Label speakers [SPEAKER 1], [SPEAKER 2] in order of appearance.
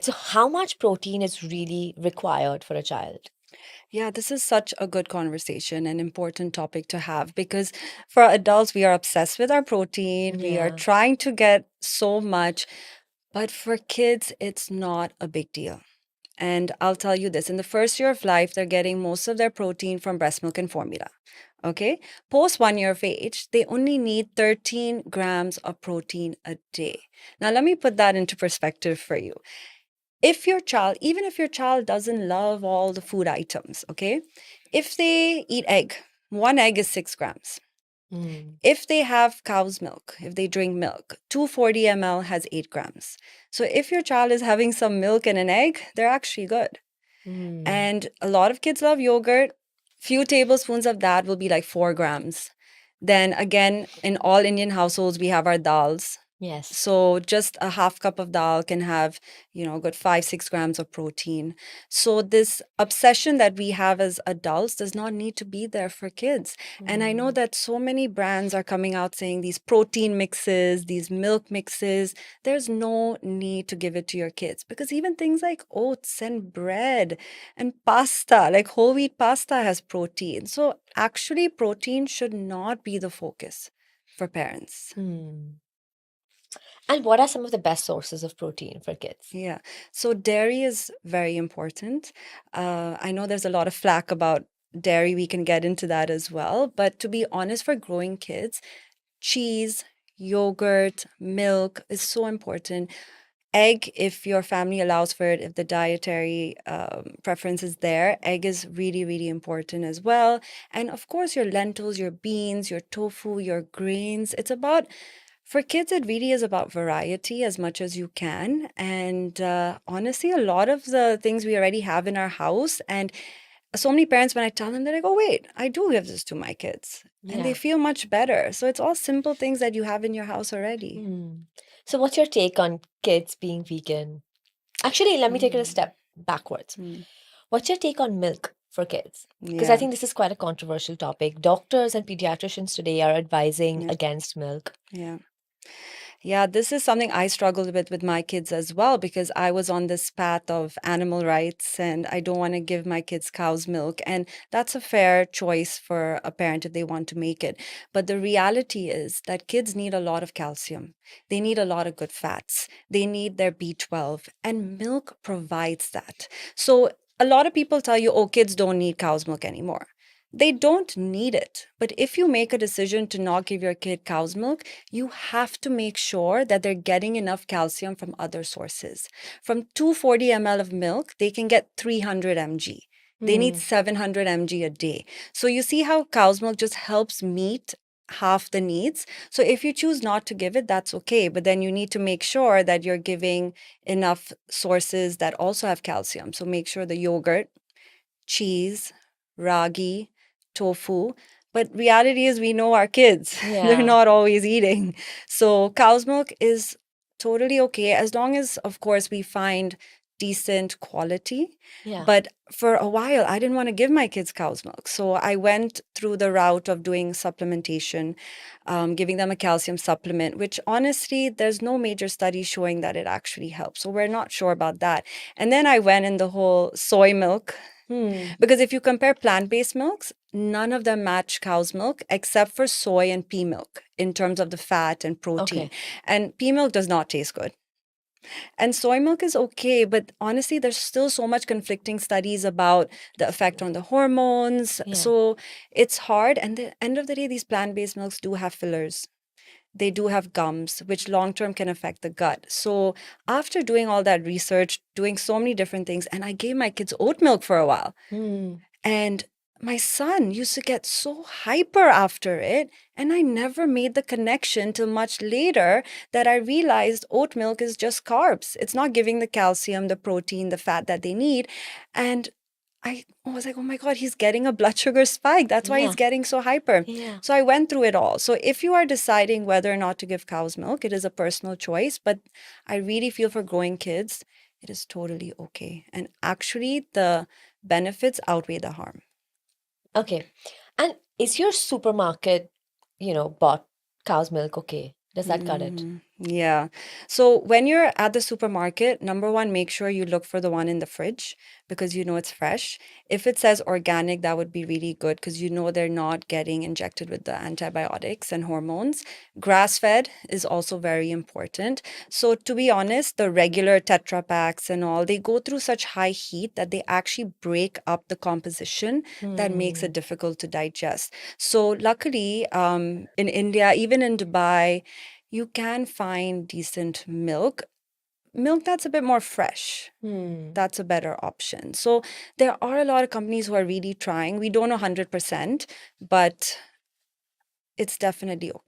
[SPEAKER 1] So how much protein is really required for a child?
[SPEAKER 2] Yeah, this is such a good conversation, an important topic to have because for adults, we are obsessed with our protein. We are
[SPEAKER 1] Yeah.
[SPEAKER 2] trying to get so much, but for kids, it's not a big deal. And I'll tell you this, in the first year of life, they're getting most of their protein from breast milk and formula. Okay. Post 1 year of age, they only need 13 grams of protein a day. Now, let me put that into perspective for you. If your child, even if your child doesn't love all the food items, okay, if they eat egg, one egg is 6 grams.
[SPEAKER 1] Mm.
[SPEAKER 2] If they have cow's milk, if they drink milk, 240 ml has 8 grams. So if your child is having some milk and an egg, they're actually good.
[SPEAKER 1] Mm.
[SPEAKER 2] And a lot of kids love yogurt. Few tablespoons of that will be like 4 grams. Then again, in all Indian households, we have our dals.
[SPEAKER 1] Yes.
[SPEAKER 2] So just a half cup of dal can have, a good 5, 6 grams of protein. So this obsession that we have as adults does not need to be there for kids. And I know
[SPEAKER 1] Mm.
[SPEAKER 2] that so many brands are coming out saying these protein mixes, these milk mixes, there's no need to give it to your kids because even things like oats and bread and pasta, like whole wheat pasta, has protein. So actually, protein should not be the focus for parents.
[SPEAKER 1] Mm. And what are some of the best sources of protein for kids?
[SPEAKER 2] Yeah. So dairy is very important. I know there's a lot of flack about dairy. We can get into that as well. But to be honest, for growing kids, cheese, yogurt, milk is so important. Egg, if your family allows for it, if the dietary preference is there, egg is really, really important as well. And of course, your lentils, your beans, your tofu, your grains. It's about, for kids, it really is about variety as much as you can. And honestly, a lot of the things we already have in our house. And so many parents, when I tell them, they're like, oh, wait, I do give this to my kids. And they
[SPEAKER 1] Yeah.
[SPEAKER 2] feel much better. So it's all simple things that you have in your house already.
[SPEAKER 1] Mm. So what's your take on kids being vegan? Actually, let me take it a
[SPEAKER 2] Mm,
[SPEAKER 1] step backwards.
[SPEAKER 2] mm,
[SPEAKER 1] What's your take on milk for kids? Because I
[SPEAKER 2] yeah.
[SPEAKER 1] think this is quite a controversial topic. Doctors and pediatricians today are advising
[SPEAKER 2] Yeah.
[SPEAKER 1] against milk.
[SPEAKER 2] Yeah. Yeah, this is something I struggled with my kids as well because I was on this path of animal rights and I don't want to give my kids cow's milk. And that's a fair choice for a parent if they want to make it. But the reality is that kids need a lot of calcium. They need a lot of good fats. They need their B12, and milk provides that. So a lot of people tell you, oh, kids don't need cow's milk anymore. They don't need it. But if you make a decision to not give your kid cow's milk, you have to make sure that they're getting enough calcium from other sources. From 240 ml of milk, they can get 300 mg. They need
[SPEAKER 1] Hmm.
[SPEAKER 2] 700 mg a day. So you see how cow's milk just helps meet half the needs. So if you choose not to give it, that's okay. But then you need to make sure that you're giving enough sources that also have calcium. So make sure the yogurt, cheese, ragi, tofu. But reality is we know our kids. They're
[SPEAKER 1] Yeah.
[SPEAKER 2] not always eating. So cow's milk is totally okay as long as, of course, we find decent quality.
[SPEAKER 1] Yeah.
[SPEAKER 2] But for a while, I didn't want to give my kids cow's milk. So I went through the route of doing supplementation, giving them a calcium supplement, which honestly, there's no major study showing that it actually helps. So we're not sure about that. And then I went in the whole soy milk
[SPEAKER 1] Hmm.
[SPEAKER 2] because if you compare plant-based milks, none of them match cow's milk except for soy and pea milk in terms of the fat and protein.
[SPEAKER 1] Okay.
[SPEAKER 2] And pea milk does not taste good. And soy milk is okay, but honestly, there's still so much conflicting studies about the effect on the hormones.
[SPEAKER 1] Yeah.
[SPEAKER 2] So it's hard. And at the end of the day, these plant-based milks do have fillers. They do have gums, which long term can affect the gut. So, after doing all that research, doing so many different things, and I gave my kids oat milk for a while.
[SPEAKER 1] Hmm.
[SPEAKER 2] And my son used to get so hyper after it. And I never made the connection till much later that I realized oat milk is just carbs. It's not giving the calcium, the protein, the fat that they need. And I was like, oh my God, he's getting a blood sugar spike. That's why he's
[SPEAKER 1] Yeah.
[SPEAKER 2] getting so hyper.
[SPEAKER 1] Yeah.
[SPEAKER 2] So I went through it all. So if you are deciding whether or not to give cow's milk, it is a personal choice. But I really feel for growing kids, it is totally okay. And actually, the benefits outweigh the harm.
[SPEAKER 1] Okay. And is your supermarket, bought cow's milk okay? Does that cut it?
[SPEAKER 2] Yeah. So when you're at the supermarket, number one, make sure you look for the one in the fridge because you know it's fresh. If it says organic, that would be really good because you know they're not getting injected with the antibiotics and hormones. Grass-fed is also very important. So to be honest, the regular Tetra packs and all, they go through such high heat that they actually break up the composition that makes it
[SPEAKER 1] Hmm.
[SPEAKER 2] difficult to digest. So luckily, in India, even in Dubai, you can find decent milk that's a bit more fresh.
[SPEAKER 1] Hmm.
[SPEAKER 2] That's a better option. So there are a lot of companies who are really trying. We don't know 100%, but it's definitely okay.